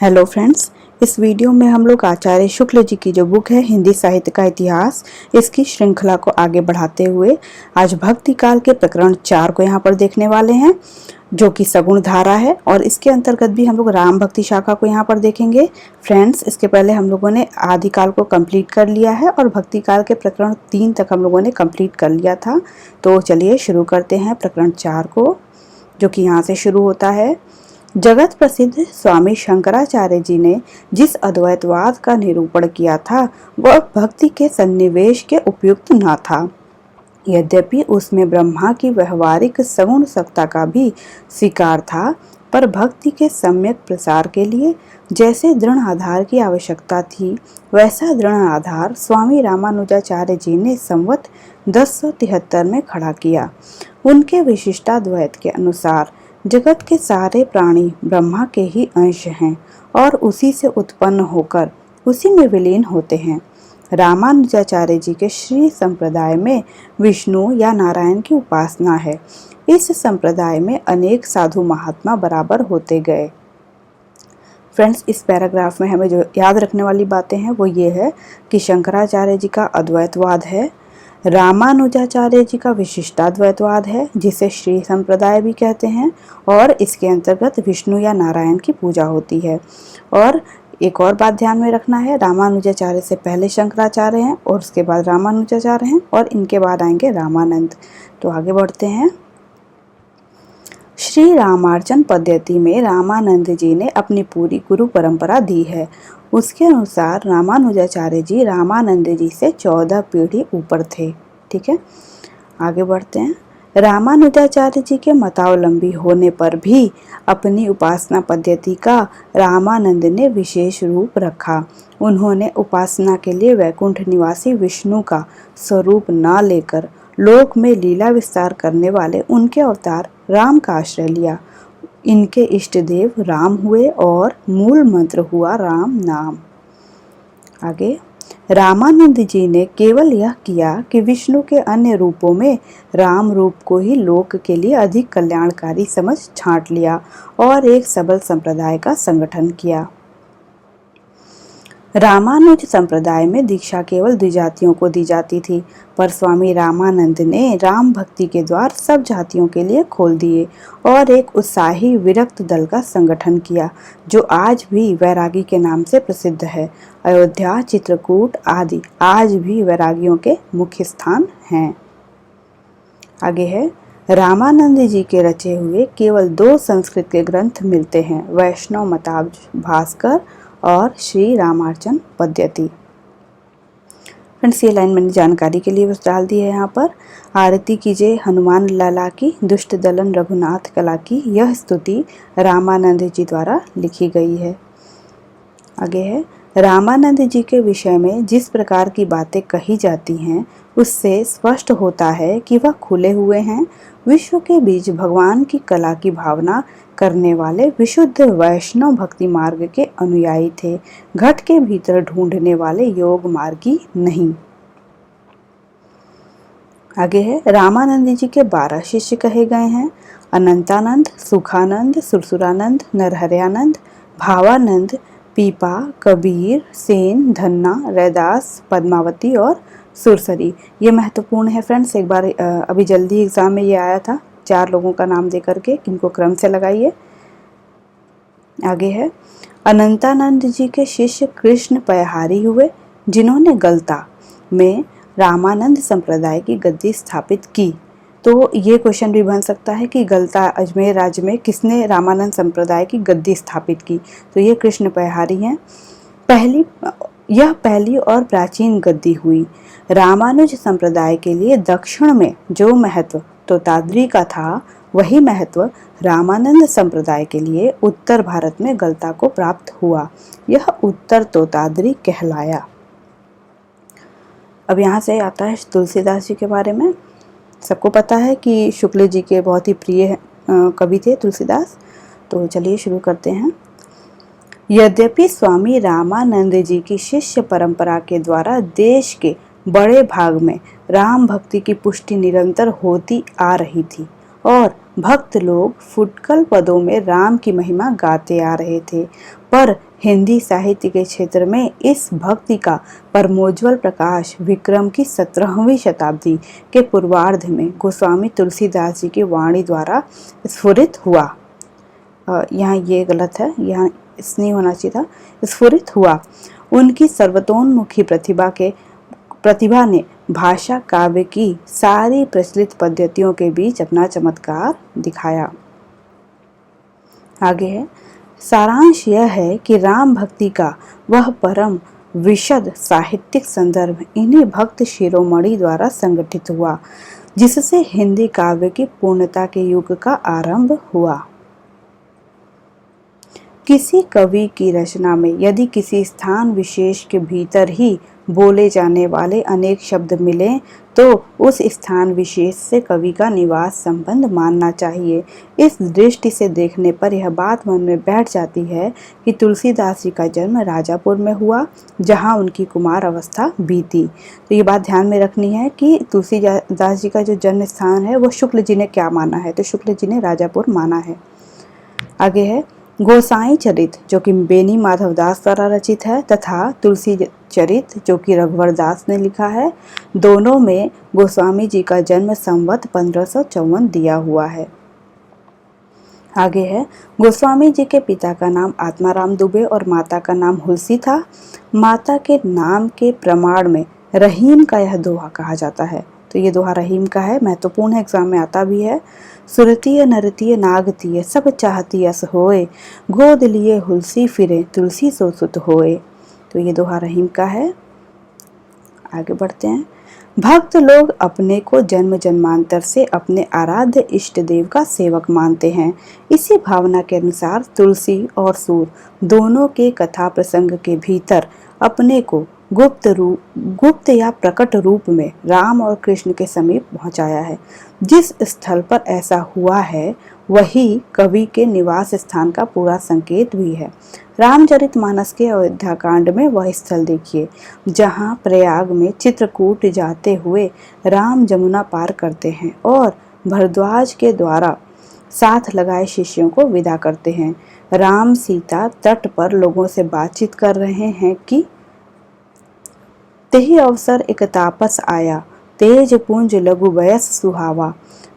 Hello friends, इस video में हम लोग आचार्य शुक्ल जी की जो बुक है हिंदी साहित्य का इतिहास, इसकी श्रृंखला को आगे बढ़ाते हुए आज भक्ति काल के प्रकरण 4 को यहाँ पर देखने वाले हैं, जो कि सगुण धारा है। और इसके अंतर्गत भी हम लोग राम भक्ति शाखा को यहाँ पर देखेंगे। फ्रेंड्स, इसके पहले हम लोगों ने आदि काल को कंप्लीट कर लिया है और भक्ति काल के प्रकरण 3 तक हम लोगों ने कंप्लीट कर लिया था। तो चलिए शुरू करते हैं प्रकरण 4 को, जो कि यहाँ से शुरू होता है। जगत प्रसिद्ध स्वामी शंकराचार्य जी ने जिस अद्वैतवाद का निरूपण किया था वह भक्ति के सन्निवेश के उपयुक्त न था। यद्यपि उसमें ब्रह्मा की व्यवहारिक सगुण सत्ता का भी स्वीकार था, पर भक्ति के सम्यक प्रसार के लिए जैसे दृढ़ आधार की आवश्यकता थी, वैसा दृढ़ आधार स्वामी रामानुजाचार्य जी ने संवत 1073 में खड़ा किया। उनके विशिष्टाद्वैत के अनुसार जगत के सारे प्राणी ब्रह्मा के ही अंश हैं और उसी से उत्पन्न होकर उसी में विलीन होते हैं। रामानुजाचार्य जी के श्री संप्रदाय में विष्णु या नारायण की उपासना है। इस संप्रदाय में अनेक साधु महात्मा बराबर होते गए। फ्रेंड्स, इस पैराग्राफ में हमें जो याद रखने वाली बातें हैं वो ये है कि शंकराचार्य जी का अद्वैतवाद है, रामानुजाचार्य जी का विशिष्टाद्वैतवाद है जिसे श्री संप्रदाय भी कहते हैं, और इसके अंतर्गत विष्णु या नारायण की पूजा होती है। और एक और बात ध्यान में रखना है, रामानुजाचार्य से पहले शंकराचार्य हैं और उसके बाद रामानुजाचार्य हैं और इनके बाद आएंगे रामानंद। तो आगे बढ़ते हैं। श्री रामार्चन पद्धति में रामानंद जी ने अपनी पूरी गुरु परंपरा दी है। उसके अनुसार रामानुजाचार्य जी रामानंद जी से 14 पीढ़ी ऊपर थे। ठीक है, आगे बढ़ते हैं। रामानुजाचार्य जी के मतावलंबी होने पर भी अपनी उपासना पद्धति का रामानंद ने विशेष रूप रखा। उन्होंने उपासना के लिए वैकुंठ निवासी विष्णु का स्वरूप न लेकर लोक में लीला विस्तार करने वाले उनके अवतार राम का आश्रय लिया। इनके इष्ट देव राम हुए और मूल मंत्र हुआ राम नाम। आगे, रामानंद जी ने केवल यह किया कि विष्णु के अन्य रूपों में राम रूप को ही लोक के लिए अधिक कल्याणकारी समझ छांट लिया और एक सबल संप्रदाय का संगठन किया। रामानुज संप्रदाय में दीक्षा केवल द्विजातियों को दी जाती थी, पर स्वामी रामानंद ने राम भक्ति के द्वार सब जातियों के लिए खोल दिए और एक उत्साही विरक्त दल का संगठन किया, जो आज भी वैरागी के नाम से प्रसिद्ध है। अयोध्या, चित्रकूट आदि आज भी वैरागियों के मुख्य स्थान हैं। आगे है, रामानंद जी के रचे हुए केवल 2 संस्कृत के ग्रंथ मिलते हैं, वैष्णव मताब्ज भास्कर और श्री रामार्चन पद्धति। फ्रेंड्स, ये लाइन मैंने जानकारी के लिए बस डाल दी है यहाँ पर। आरती कीजिए हनुमान लाला की, दुष्ट दलन रघुनाथ कला की, यह स्तुति रामानंद जी द्वारा लिखी गई है। आगे है, रामानंद जी के विषय में जिस प्रकार की बातें कही जाती हैं उससे स्पष्ट होता है कि वह खुले हुए हैं, विश्व के बीच भगवान की कला की भावना करने वाले विशुद्ध वैष्णव भक्ति मार्ग के अनुयायी थे, घट के भीतर ढूंढने वाले योग मार्गी नहीं। आगे है, रामानंद जी के 12 शिष्य कहे गए हैं, अनंतानंद, सुखानंद, सुरसुरानंद, नरहरयानंद, भावानंद, पीपा, कबीर, सेन, धन्ना, रैदास, पद्मावती और सुरसरी। ये महत्वपूर्ण है फ्रेंड्स, एक बार अभी जल्दी एग्जाम में ये आया था, 4 लोगों का नाम दे करके इनको क्रम से लगाइए। आगे है, अनंतानंद जी के शिष्य कृष्ण पयहारी हुए, जिन्होंने गलता में रामानंद संप्रदाय की गद्दी स्थापित की। तो ये क्वेश्चन भी बन सकता है कि गलता अजमेर राज्य में किसने रामानंद संप्रदाय की गद्दी स्थापित की, तो ये कृष्ण पयहारी हैं। यह पहली और प्राचीन गद्दी हुई। रामानुज संप्रदाय के लिए दक्षिण में जो महत्व तोताद्री का था, वही महत्व रामानंद संप्रदाय के लिए उत्तर भारत में गलता को प्राप्त हुआ। यह उत्तर तोताद्री कहलाया। अब यहाँ से आता है तुलसीदास जी के बारे में। सबको पता है कि शुक्ल जी के बहुत ही प्रिय कवि थे तुलसीदास। तो चलिए शुरू करते हैं। यद्यपि स्वामी रामानंद जी की शिष्य परंपरा के द्वारा देश के बड़े भाग में राम भक्ति की पुष्टि निरंतर होती आ रही थी और भक्त लोग फुटकल पदों में राम की महिमा गाते आ रहे थे, पर हिंदी साहित्य के क्षेत्र में इस भक्ति का परमोज्वल प्रकाश विक्रम की 17वीं शताब्दी के पूर्वार्ध में गोस्वामी तुलसीदास जी की वाणी द्वारा स्फुरित हुआ। यहाँ ये गलत है, यहाँ इस नहीं होना चाहिए था, स्फुरित हुआ। उनकी सर्वतोन्मुखी प्रतिभा ने भाषा काव्य की सारी प्रचलित पद्धतियों के बीच अपना चमत्कार दिखाया। आगे है, सारांश यह है कि राम भक्ति का वह परम विशद साहित्यिक संदर्भ इन्हीं भक्त शिरोमणि द्वारा संगठित हुआ, जिससे हिंदी काव्य की पूर्णता के युग का आरंभ हुआ। किसी कवि की रचना में यदि किसी स्थान विशेष के भीतर ही बोले जाने वाले अनेक शब्द मिलें तो उस स्थान विशेष से कवि का निवास संबंध मानना चाहिए। इस दृष्टि से देखने पर यह बात मन में बैठ जाती है कि तुलसीदास जी का जन्म राजापुर में हुआ, जहां उनकी कुमार अवस्था बीती। तो ये बात ध्यान में रखनी है कि तुलसीदास जी का जो जन्म स्थान है वो शुक्ल जी ने क्या माना है, तो शुक्ल जी ने राजापुर माना है। आगे है, गोसाई चरित जो कि बेनी माधव दास द्वारा रचित है तथा तुलसी चरित जो कि रघुवर दास ने लिखा है, दोनों में गोस्वामी जी का जन्म संवत 1554 दिया हुआ है। आगे है, गोस्वामी जी के पिता का नाम आत्माराम दुबे और माता का नाम हुलसी था। माता के नाम के प्रमाण में रहीम का यह दोहा कहा जाता है। तो ये दोहा रहीम का है, महत्वपूर्ण है, एग्जाम में आता भी है। सुरतीय नरतीय नागतीय सब चाहती अस होए, गोद लिए हुलसी फिरे तुलसी सो सुत होए। तो ये दोहा रहीम का है। आगे बढ़ते हैं, भक्त लोग अपने को जन्म जन्मांतर से अपने आराध्य इष्ट देव का सेवक मानते हैं। इसी भावना के अनुसार तुलसी और सूर दोनों के कथा प्रसंग के भीतर अपने को गुप्त या प्रकट रूप में राम और कृष्ण के समीप पहुंचाया है। जिस स्थल पर ऐसा हुआ है वही कवि के निवास स्थान का पूरा संकेत भी है। रामचरितमानस के अयोध्या कांड में वह स्थल देखिए जहां प्रयाग में चित्रकूट जाते हुए राम जमुना पार करते हैं और भरद्वाज के द्वारा साथ लगाए शिष्यों को विदा करते हैं। राम सीता तट पर लोगों से बातचीत कर रहे हैं कि तेहि अवसर एक तापस आया, तेज पुंज लघु वयस सुहावा,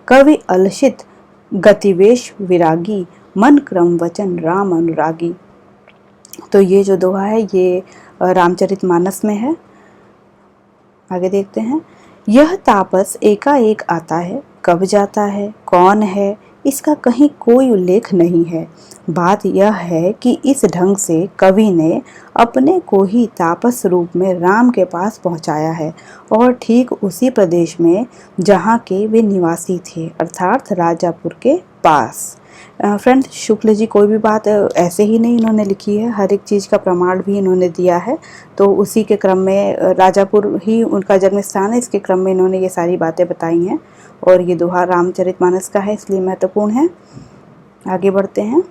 कवि अलसित गतिवेश विरागी, मन क्रम वचन राम अनुरागी। तो ये जो दोहा है ये रामचरितमानस में है। आगे देखते हैं, यह तापस एकाएक आता है, कब जाता है, कौन है, इसका कहीं कोई उल्लेख नहीं है। बात यह है कि इस ढंग से कवि ने अपने को ही तापस रूप में राम के पास पहुंचाया है और ठीक उसी प्रदेश में जहां के वे निवासी थे, अर्थात राजापुर के पास। फ्रेंड्स, शुक्ल जी कोई भी बात ऐसे ही नहीं इन्होंने लिखी है, हर एक चीज़ का प्रमाण भी इन्होंने दिया है। तो उसी के क्रम में राजापुर ही उनका जन्म स्थान है, इसके क्रम में इन्होंने ये सारी बातें बताई हैं और ये दोहा रामचरितमानस का है, इसलिए महत्वपूर्ण है। आगे बढ़ते हैं,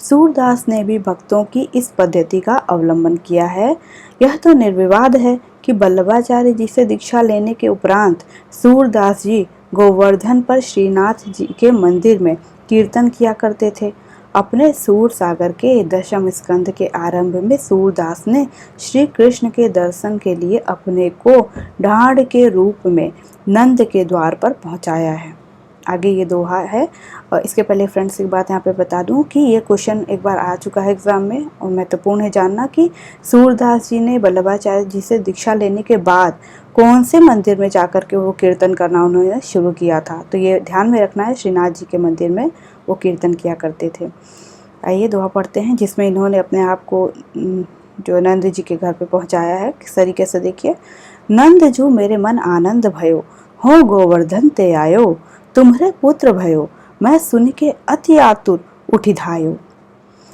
सूरदास ने भी भक्तों की इस पद्धति का अवलंबन किया है। यह तो निर्विवाद है कि वल्लभाचार्य जी से दीक्षा लेने के उपरांत सूरदास जी गोवर्धन पर श्रीनाथ जी के मंदिर में कीर्तन किया करते थे। अपने सूर सागर के 10वें स्कंद के आरंभ में सूरदास ने श्री कृष्ण के दर्शन के लिए अपने को ढाढ़ के रूप में नंद के द्वार पर पहुंचाया है। आगे ये दोहा है। और इसके पहले फ्रेंड्स एक बात यहाँ पे बता दूं कि ये क्वेश्चन एक बार आ चुका है एग्जाम में और महत्वपूर्ण है जानना कि सूरदास जी ने वल्लभाचार्य जी से दीक्षा लेने के बाद कौन से मंदिर में जाकर के वो कीर्तन करना उन्होंने शुरू किया था। तो ये ध्यान में रखना है, श्रीनाथ जी के मंदिर में वो कीर्तन किया करते थे। आइए दोहा पढ़ते हैं जिसमें इन्होंने अपने आप को जो नंद जी के घर पे पहुंचाया है। किस तरीके से देखिए, नंद जू मेरे मन आनंद भयो, हो गोवर्धन ते आयो, तुम्हारे पुत्र भयो, मैं सुन के अति आतुर उठी धायो।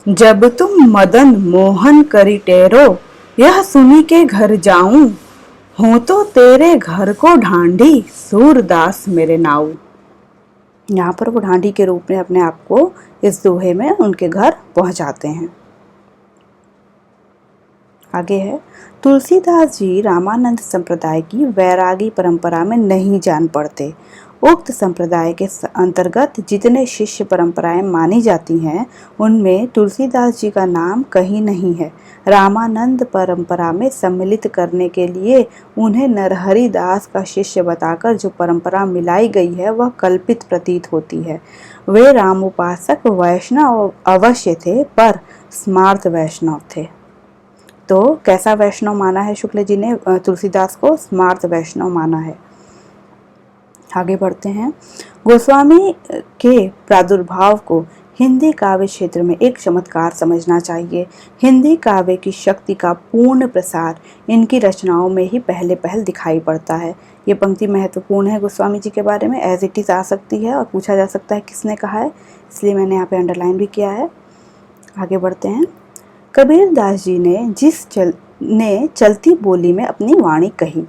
जब तुम मदन मोहन करी टेरो, यह सुनी के घर जाऊं, हो तो तेरे घर को ढांढी सूरदास मेरे नाऊ। यहाँ पर वो ढांढी के रूप में अपने आप को इस दोहे में उनके घर पहुंचाते हैं। आगे है, तुलसीदास जी रामानंद संप्रदाय की वैरागी परंपरा में नहीं जान पड़ते उक्त संप्रदाय के अंतर्गत जितने शिष्य परंपराएं मानी जाती हैं उनमें तुलसीदास जी का नाम कहीं नहीं है। रामानंद परंपरा में सम्मिलित करने के लिए उन्हें नरहरि दास का शिष्य बताकर जो परंपरा मिलाई गई है वह कल्पित प्रतीत होती है। वे रामोपासक वैष्णव अवश्य थे पर स्मार्त वैष्णव थे। तो कैसा वैष्णव माना है शुक्ल जी ने तुलसीदास को? स्मार्त वैष्णव माना है। आगे बढ़ते हैं। गोस्वामी के प्रादुर्भाव को हिंदी काव्य क्षेत्र में एक चमत्कार समझना चाहिए। हिंदी काव्य की शक्ति का पूर्ण प्रसार इनकी रचनाओं में ही पहले पहल दिखाई पड़ता है। ये पंक्ति महत्वपूर्ण है गोस्वामी जी के बारे में, एज इट इज आ सकती है और पूछा जा सकता है किसने कहा है, इसलिए मैंने यहाँ पे अंडरलाइन भी किया है। आगे बढ़ते हैं। कबीर दास जी ने चलती बोली में अपनी वाणी कही,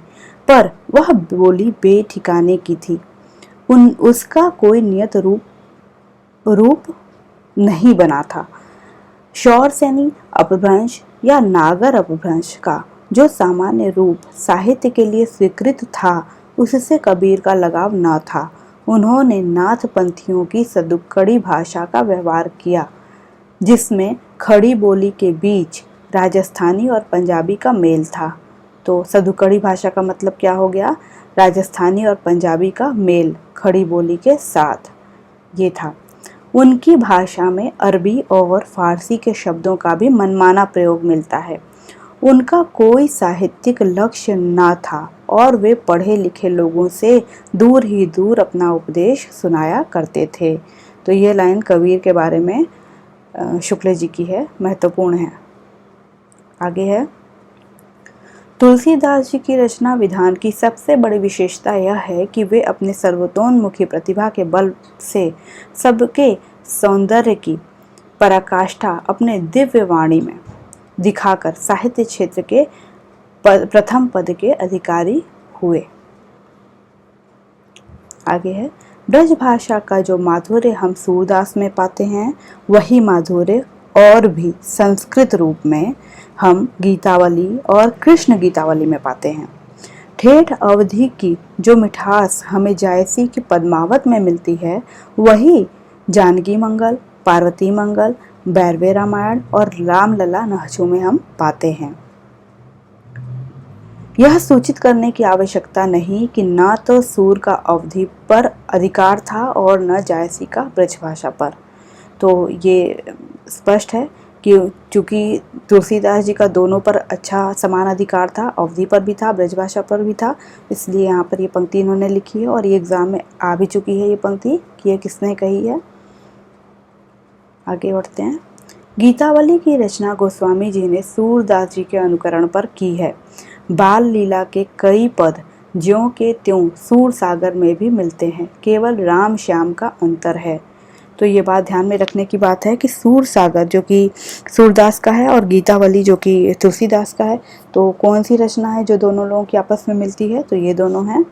पर वह बोली बेठिकाने की थी। उसका कोई नियत रूप नहीं बना था। शौरसेनी अपभ्रंश या नागर अपभ्रंश का जो सामान्य रूप साहित्य के लिए स्वीकृत था उससे कबीर का लगाव न था। उन्होंने नाथ पंथियों की सदुक्कड़ी भाषा का व्यवहार किया, जिसमें खड़ी बोली के बीच राजस्थानी और पंजाबी का मेल था। तो सदुक्कड़ी भाषा का मतलब क्या हो गया? राजस्थानी और पंजाबी का मेल खड़ी बोली के साथ ये था। उनकी भाषा में अरबी और फारसी के शब्दों का भी मनमाना प्रयोग मिलता है। उनका कोई साहित्यिक लक्ष्य न था और वे पढ़े लिखे लोगों से दूर ही दूर अपना उपदेश सुनाया करते थे। तो ये लाइन कबीर के बारे में शुक्ल जी की है, महत्वपूर्ण है। आगे है। तुलसीदास जी की रचना विधान की सबसे बड़ी विशेषता यह है कि वे अपने सर्वतोन्मुखी प्रतिभा के बल से सबके सौंदर्य की पराकाष्ठा अपने दिव्य वाणी में दिखाकर साहित्य क्षेत्र के प्रथम पद के अधिकारी हुए। आगे है। ब्रज भाषा का जो माधुर्य हम सूरदास में पाते हैं वही माधुर्य और भी संस्कृत रूप में हम गीतावली और कृष्ण गीतावली में पाते हैं। ठेठ अवधि की जो मिठास हमें जायसी की पद्मावत में मिलती है वही जानकी मंगल, पार्वती मंगल, बैरवे रामायण और रामलला नहचू में हम पाते हैं। यह सूचित करने की आवश्यकता नहीं कि न तो सूर का अवधि पर अधिकार था और न जायसी का ब्रजभाषा पर। तो ये स्पष्ट है कि चूंकि तुलसीदास जी का दोनों पर अच्छा समान अधिकार था, अवधि पर भी था, ब्रजभाषा पर भी था, इसलिए यहाँ पर ये पंक्ति इन्होंने लिखी है और ये एग्जाम में आ भी चुकी है ये पंक्ति कि ये किसने कही है। आगे बढ़ते हैं। गीतावली की रचना गोस्वामी जी ने सूरदास जी के अनुकरण पर की है। बाल लीला के कई पद ज्यों के त्यों सूर सागर में भी मिलते हैं, केवल राम श्याम का अंतर है। तो ये बात ध्यान में रखने की बात है कि सूर सागर जो कि सूरदास का है और गीतावली जो कि तुलसीदास का है, तो कौन सी रचना है जो दोनों लोगों की आपस में मिलती है? तो ये दोनों हैं।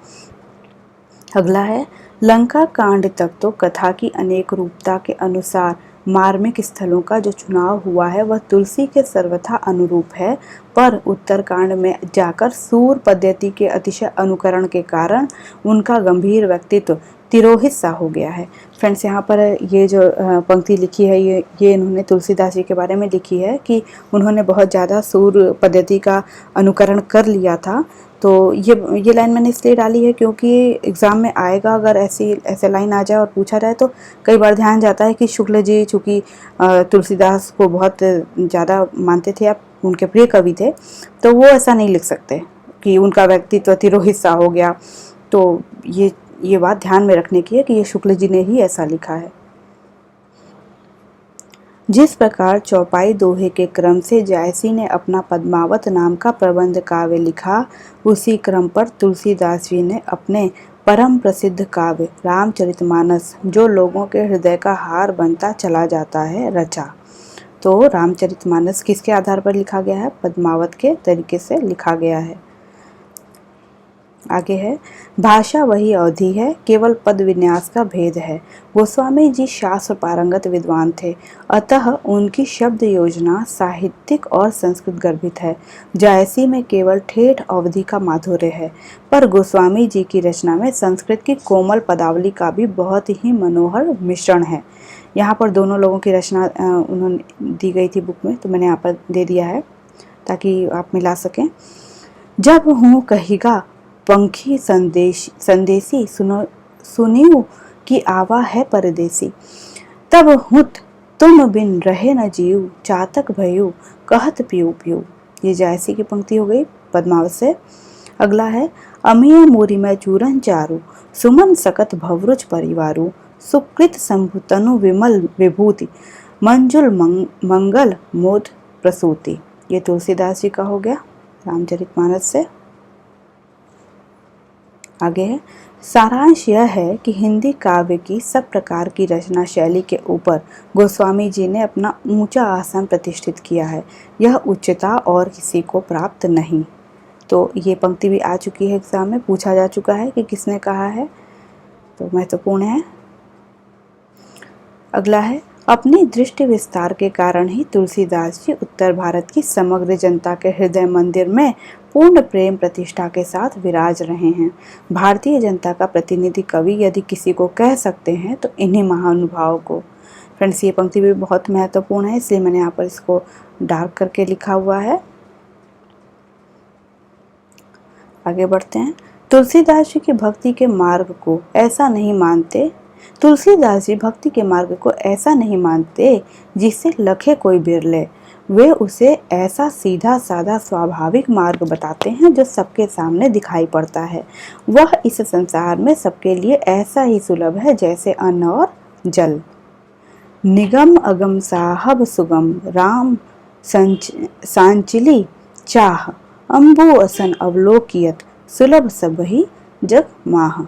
अगला है। लंका कांड तक तो कथा की अनेक रूपता के अनुसार मार्मिक स्थलों का जो चुनाव हुआ है वह तुलसी के सर्वथा अनुरूप है, पर उत्तरकांड में जाकर सूर पद्धति के अतिशय अनुकरण के कारण उनका गंभीर व्यक्तित्व तिरोहित सा हो गया है। फ्रेंड्स, यहाँ पर ये जो पंक्ति लिखी है ये इन्होंने तुलसीदास जी के बारे में लिखी है कि उन्होंने बहुत ज़्यादा सूर पद्धति का अनुकरण कर लिया था। तो ये लाइन मैंने इसलिए डाली है क्योंकि एग्ज़ाम में आएगा, अगर ऐसे लाइन आ जाए और पूछा जाए तो कई बार ध्यान जाता है कि शुक्ल जी चूँकि तुलसीदास को बहुत ज़्यादा मानते थे, आप उनके प्रिय कवि थे, तो वो ऐसा नहीं लिख सकते कि उनका व्यक्तित्व तिरोहित सा हो गया। तो ये बात ध्यान में रखने की है कि ये शुक्ल जी ने ही ऐसा लिखा है। जिस प्रकार चौपाई दोहे के क्रम से जायसी ने अपना पद्मावत नाम का प्रबंध काव्य लिखा, उसी क्रम पर तुलसीदास जी ने अपने परम प्रसिद्ध काव्य रामचरितमानस, जो लोगों के हृदय का हार बनता चला जाता है, रचा। तो रामचरितमानस किसके आधार पर लिखा गया है? पद्मावत के तरीके से लिखा गया है। आगे है, भाषा वही अवधि है, केवल पद विन्यास का भेद है। गोस्वामी जी शास्त्र पारंगत विद्वान थे, अतः उनकी शब्द योजना साहित्यिक और संस्कृत गर्भित है। जायसी में केवल ठेठ अवधि का माधुर्य है, पर गोस्वामी जी की रचना में संस्कृत की कोमल पदावली का भी बहुत ही मनोहर मिश्रण है। यहाँ पर दोनों लोगों की रचना उन्होंने दी गई थी बुक में, तो मैंने यहाँ पर दे दिया है ताकि आप मिला सकें। जब हूँ कहिगा पंखी संदेशी सुनियो कि आवा है परदेसी, तब हुत तुम बिन रहे न जीव, चातक भयु कहत पियू पियू। ये जायसी की पंक्ति हो गई पद्मावत से। अगला है, अमिया मोरी में चूरन चारू, सुमन सकत भवरुच परिवारू, सुकृत संभुतनु विमल विभूति, मंजुल मंगल मोद प्रसूति। ये तुलसीदास जी का हो गया रामचरितमानस से। आगे है, सारांश यह है कि हिंदी काव्य की सब प्रकार की रचना शैली के ऊपर गोस्वामी जी ने अपना ऊंचा आसन प्रतिष्ठित किया है। यह उच्चता और किसी को प्राप्त नहीं। तो ये पंक्ति भी आ चुकी है, एग्जाम में पूछा जा चुका है कि किसने कहा है, तो महत्वपूर्ण है। अगला है, अपनी दृष्टि विस्तार के कारण ही तुलसीदास जी उत्तर भारत की समग्र जनता के हृदय मंदिर में पूर्ण प्रेम प्रतिष्ठा के साथ विराज रहे हैं। भारतीय जनता का प्रतिनिधि कवि यदि किसी को कह सकते हैं तो इन्हीं महानुभावों को। फ्रेंड्स, ये पंक्ति भी बहुत महत्वपूर्ण है, इसलिए मैंने यहाँ पर इसको डार्क करके लिखा हुआ है। आगे बढ़ते हैं। तुलसीदास जी की भक्ति के मार्ग को ऐसा नहीं मानते तुलसीदास जी भक्ति के मार्ग को ऐसा नहीं मानते जिससे लखे कोई बिरले। वे उसे ऐसा सीधा साधा स्वाभाविक मार्ग बताते हैं जो सबके सामने दिखाई पड़ता है। वह इस संसार में सबके लिए ऐसा ही सुलभ है जैसे अन्न और जल। निगम अगम साहब सुगम, राम सांचिली चाह, अम्बु असन अवलोकियत, सुलभ सबही जग माह।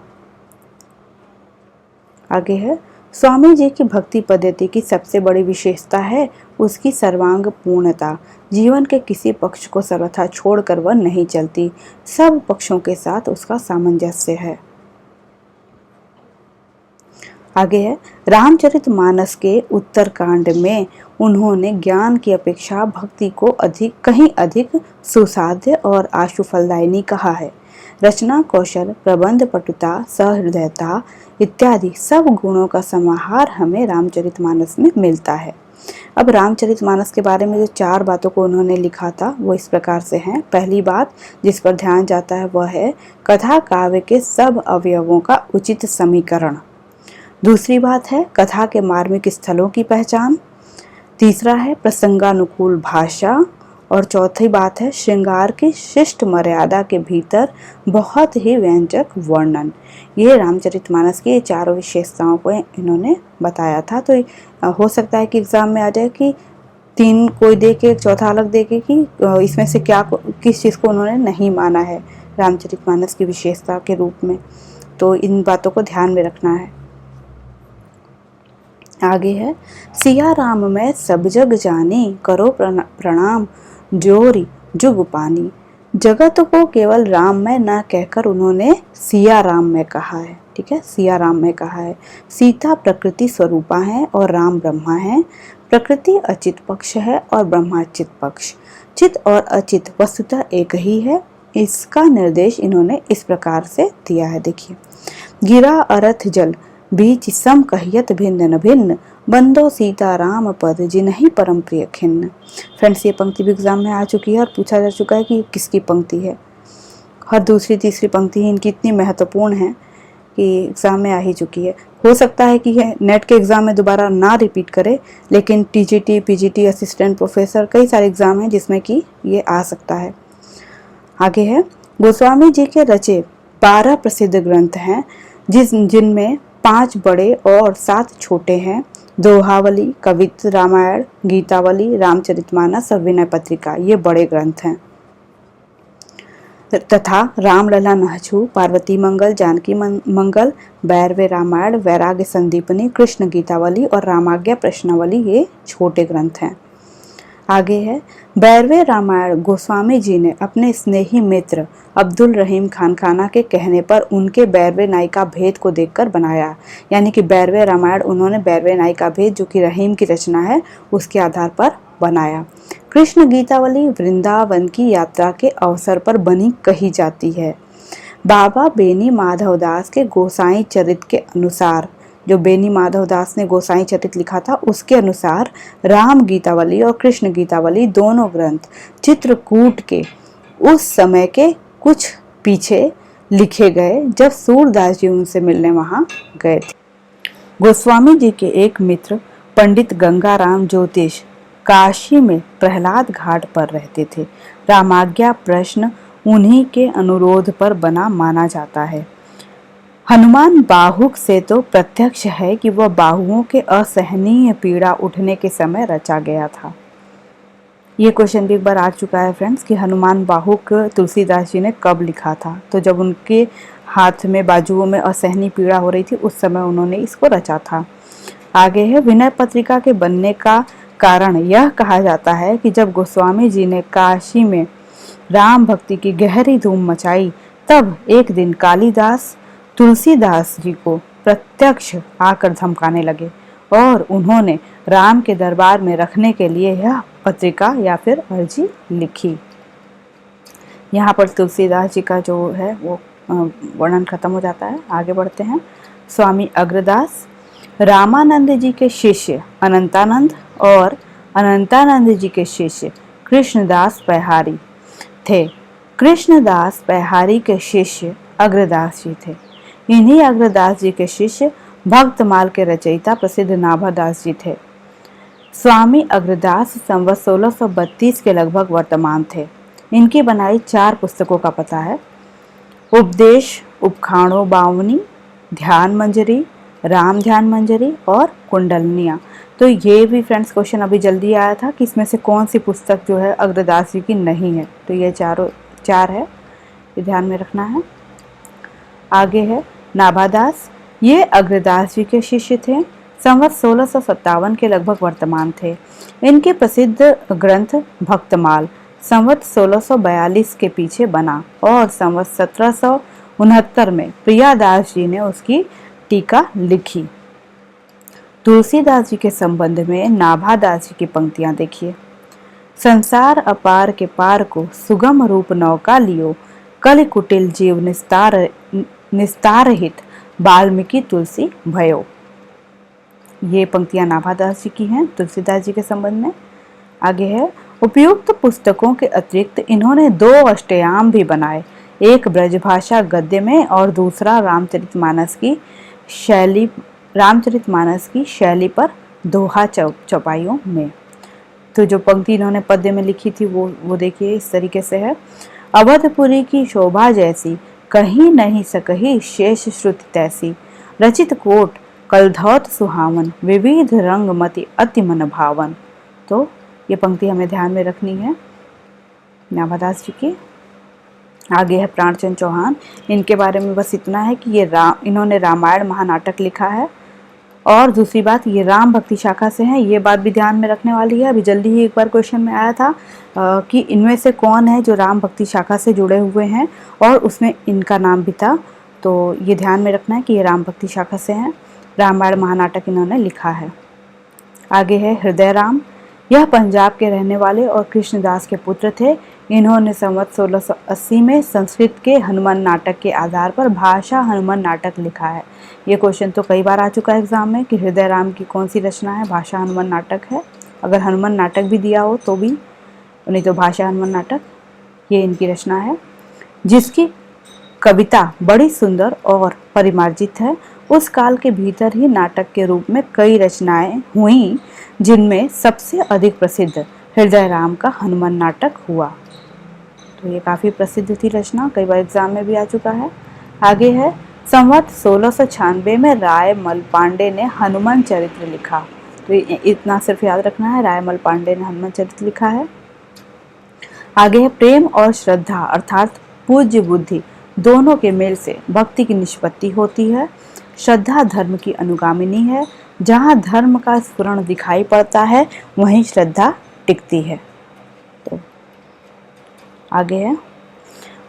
आगे है, स्वामी जी की भक्ति पद्धति की सबसे बड़ी विशेषता है उसकी सर्वांग पूर्णता। जीवन के किसी पक्ष को सर्वथा छोड़कर वह नहीं चलती, सब पक्षों के साथ उसका सामंजस्य है। आगे है, रामचरितमानस के उत्तरकांड में उन्होंने ज्ञान की अपेक्षा भक्ति को कहीं अधिक सुसाध्य और आशुफलदायिनी कहा है। रचना कौशल, प्रबंध पटुता, सहृदयता इत्यादि सब गुणों का समाहार हमें रामचरितमानस में मिलता है। अब रामचरितमानस के बारे में जो 4 बातों को उन्होंने लिखा था वो इस प्रकार से हैं। पहली बात जिस पर ध्यान जाता है वह है कथा काव्य के सब अवयवों का उचित समीकरण। दूसरी बात है कथा के मार्मिक स्थलों की पहचान। तीसरा है प्रसंगानुकूल भाषा। और चौथी बात है श्रृंगार की शिष्ट मर्यादा के भीतर बहुत ही व्यंजक वर्णन। ये रामचरितमानस की 4 विशेषताओं को इन्होंने बताया था। तो हो सकता है कि एग्जाम में आ जाए कि 3 कोई दे के चौथा अलग दे के कि इसमें से किस चीज़ को उन्होंने नहीं माना है रामचरितमानस की विशेषता के रूप में। तो इन बातों को ध्यान में रखना है। आगे है, सिया राम में सब जग जानी, करो प्रणाम जोरी जुग पानी। जगत को केवल राम में न कहकर उन्होंने सिया राम में कहा है। ठीक है, सिया राम में कहा है। सीता प्रकृति स्वरूपा है और राम ब्रह्मा है। प्रकृति अचित पक्ष है और ब्रह्मा चित पक्ष। चित और अचित वस्तुतः एक ही है। इसका निर्देश इन्होंने इस प्रकार से दिया है। देखिए, गिरा अरथ जल बीच सम कहियत भिन्न न भिन्न, बंदो सीता राम पद जिन्हीं परम प्रिय खिन्न। फ्रेंड्स, ये पंक्ति भी एग्जाम में आ चुकी है और पूछा जा चुका है कि किसकी पंक्ति है। हर दूसरी तीसरी पंक्ति इनकी इतनी महत्वपूर्ण है कि एग्जाम में आ ही चुकी है। हो सकता है कि ये नेट के एग्जाम में दोबारा ना रिपीट करे, लेकिन टीजीटी, पीजीटी, असिस्टेंट प्रोफेसर कई सारे एग्जाम हैं जिसमें कि ये आ सकता है। आगे है, गोस्वामी जी के रचे 12 प्रसिद्ध ग्रंथ हैं जिनमें 5 बड़े और 7 छोटे हैं। दोहावली, कवित्त रामायण, गीतावली, रामचरितमानस और विनय पत्रिका ये बड़े ग्रंथ हैं तथा रामलला नहछु, पार्वती मंगल, जानकी मंगल, बैरवे रामायण, वैराग्य संदीपनी, कृष्ण गीतावली और रामाज्ञा प्रश्नावली ये छोटे ग्रंथ हैं। आगे है, 12वें रामायण गोस्वामी जी ने अपने स्नेही मित्र अब्दुल रहीम खानखाना के कहने पर उनके 12वें नायिका भेद को देखकर बनाया। यानी कि 12वें रामायण उन्होंने 12वें नायिका भेद जो कि रहीम की रचना है उसके आधार पर बनाया। कृष्ण गीतावली वृंदावन की यात्रा के अवसर पर बनी कही जाती है। बाबा बेनी माधवदास के गोसाई चरित के अनुसार, जो बेनी माधवदास ने गोसाई चरित लिखा था उसके अनुसार राम गीतावली और कृष्ण गीतावली दोनों ग्रंथ चित्रकूट के उस समय के कुछ पीछे लिखे गए जब सूरदास जी उनसे मिलने वहां गए थे। गोस्वामी जी के एक मित्र पंडित गंगाराम ज्योतिष काशी में प्रहलाद घाट पर रहते थे। रामाज्ञा प्रश्न उन्हीं के अनुरोध पर बना माना जाता है। हनुमान बाहुक से तो प्रत्यक्ष है कि वह बाहुओं के असहनीय पीड़ा उठने के समय रचा गया था। ये क्वेश्चन भी एक बार आ चुका है फ्रेंड्स कि हनुमान बाहुक तुलसीदास जी ने कब लिखा था। तो जब उनके हाथ में बाजुओं में असहनीय पीड़ा हो रही थी उस समय उन्होंने इसको रचा था। आगे है, विनय पत्रिका के बनने का कारण यह कहा जाता है कि जब गोस्वामी जी ने काशी में राम भक्ति की गहरी धूम मचाई तब एक दिन कालिदास तुलसीदास जी को प्रत्यक्ष आकर धमकाने लगे और उन्होंने राम के दरबार में रखने के लिए यह पत्रिका या फिर अर्जी लिखी। यहाँ पर तुलसीदास जी का जो है वो वर्णन खत्म हो जाता है। आगे बढ़ते हैं। स्वामी अग्रदास रामानंद जी के शिष्य अनंतानंद और अनंतानंद जी के शिष्य कृष्णदास पैहारी थे। कृष्णदास पैहारी के शिष्य अग्रदास जी थे। इन्हीं अग्रदास जी के शिष्य भक्तमाल के रचयिता प्रसिद्ध नाभादास जी थे। स्वामी अग्रदास संवत 1632 के लगभग वर्तमान थे। इनकी बनाई 4 पुस्तकों का पता है। उपदेश उपखाणो बावनी, ध्यान मंजरी, राम ध्यान मंजरी और कुंडलनिया। तो ये भी फ्रेंड्स क्वेश्चन अभी जल्दी आया था कि इसमें से कौन सी पुस्तक जो है अग्रदास जी की नहीं है। तो ये चार है, ये ध्यान में रखना है। आगे है नाभादास, ये अग्रदास जी के शिष्य थे। संवत 1657 के लगभग वर्तमान थे। इनके प्रसिद्ध ग्रंथ भक्तमाल संवत 1642 के पीछे बना और संवत 1769 में प्रियादास जी ने उसकी टीका लिखी। तुलसीदास जी के संबंध में नाभादास जी की पंक्तियां देखिए। संसार अपार के पार को सुगम रूप नौका लियो, कल कुटिल जीव निस्तार हित वाल्मीकि तुलसी भयो। ये पंक्तियां नाभादास जी की हैं तुलसीदास जी के संबंध में। आगे है, उपयुक्त पुस्तकों के अतिरिक्त इन्होंने 2 अष्टयाम भी बनाए, एक ब्रजभाषा गद्य में और दूसरा रामचरितमानस की शैली पर दोहा चौपाइयों में। तो जो पंक्ति इन्होंने पद्य में लिखी थी वो देखिए इस तरीके से है। अवधपुरी की शोभा जैसी कहीं नहीं सकही शेष श्रुति तैसी, रचित कोट कलधौत सुहावन, विविध रंग मति अति मन भावन। तो ये पंक्ति हमें ध्यान में रखनी है नाभादास जी की। आगे है प्राणचंद चौहान। इनके बारे में बस इतना है कि इन्होंने रामायण महानाटक लिखा है और दूसरी बात ये राम भक्ति शाखा से हैं। ये बात भी ध्यान में रखने वाली है। अभी जल्दी ही एक बार क्वेश्चन में आया था कि इनमें से कौन है जो राम भक्ति शाखा से जुड़े हुए हैं और उसमें इनका नाम भी था। तो ये ध्यान में रखना है कि ये राम भक्ति शाखा से हैं। रामायण महानाटक इन्होंने लिखा है। आगे है हृदय राम। यह पंजाब के रहने वाले और कृष्णदास के पुत्र थे। इन्होंने संवत 1680 में संस्कृत के हनुमान नाटक के आधार पर भाषा हनुमान नाटक लिखा है। ये क्वेश्चन तो कई बार आ चुका है एग्जाम में कि हृदय राम की कौन सी रचना है, भाषा हनुमान नाटक है। अगर हनुमान नाटक भी दिया हो तो भी, नहीं तो भाषा हनुमान नाटक ये इनकी रचना है, जिसकी कविता बड़ी सुंदर और परिमार्जित है। उस काल के भीतर ही नाटक के रूप में कई रचनाएं हुई, जिनमें सबसे अधिक प्रसिद्ध हृदय राम का हनुमान नाटक हुआ। तो ये काफ़ी प्रसिद्ध थी रचना, कई बार एग्जाम में भी आ चुका है। आगे है संवत 1696 में राय मलपांडे ने हनुमान चरित्र लिखा। तो इतना सिर्फ याद रखना है, राय मलपांडे ने हनुमान चरित्र लिखा है। आगे है प्रेम और श्रद्धा अर्थात पूज्य बुद्धि दोनों के मेल से भक्ति की निष्पत्ति होती है। श्रद्धा धर्म की अनुगामिनी है। जहाँ धर्म का स्फुरण दिखाई पड़ता है वहीं श्रद्धा टिकती है। तो आगे है,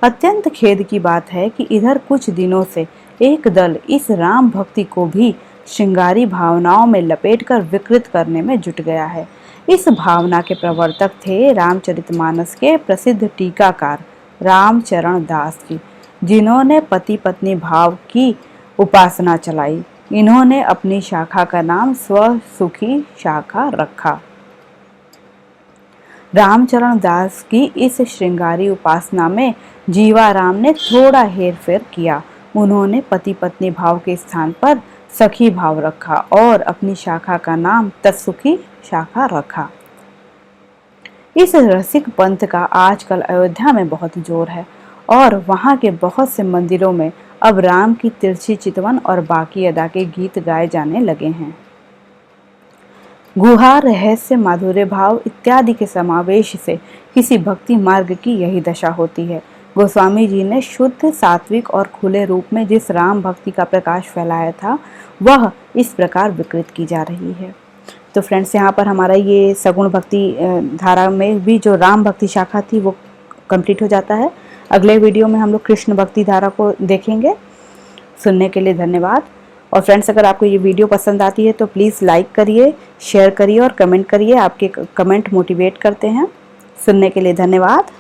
अत्यंत खेद की बात है कि इधर कुछ दिनों से एक दल इस राम भक्ति को भी श्रृंगारी भावनाओं में लपेटकर विकृत करने में जुट गया है। इस भावना के प्रवर्तक थे रामचरितमानस के प्रसिद्ध टीकाकार रामचरण दास जी, जिन्होंने पति पत्नी भाव की उपासना चलाई। इन्होंने अपनी शाखा का नाम स्वसुखी शाखा रखा। रामचरण दास की इस श्रृंगारी उपासना में जीवाराम ने थोड़ा हेरफेर किया। उन्होंने पति पत्नी भाव के स्थान पर सखी भाव रखा और अपनी शाखा का नाम तत्सुखी शाखा रखा। इस रसिक पंथ का आजकल अयोध्या में बहुत जोर है और वहां के बहुत से मंदिरों में अब राम की तिरछी चितवन और बाकी अदा के गीत गाए जाने लगे हैं। गुहार, रहस्य, माधुर्य भाव इत्यादि के समावेश से किसी भक्ति मार्ग की यही दशा होती है। गोस्वामी जी ने शुद्ध, सात्विक और खुले रूप में जिस राम भक्ति का प्रकाश फैलाया था वह इस प्रकार विकृत की जा रही है। तो फ्रेंड्स, यहाँ पर हमारा ये सगुण भक्ति धारा में भी जो राम भक्ति शाखा थी वो कंप्लीट हो जाता है। अगले वीडियो में हम लोग कृष्ण भक्ति धारा को देखेंगे। सुनने के लिए धन्यवाद। और फ्रेंड्स, अगर आपको ये वीडियो पसंद आती है तो प्लीज़ लाइक करिए, शेयर करिए और कमेंट करिए। आपके कमेंट मोटिवेट करते हैं। सुनने के लिए धन्यवाद।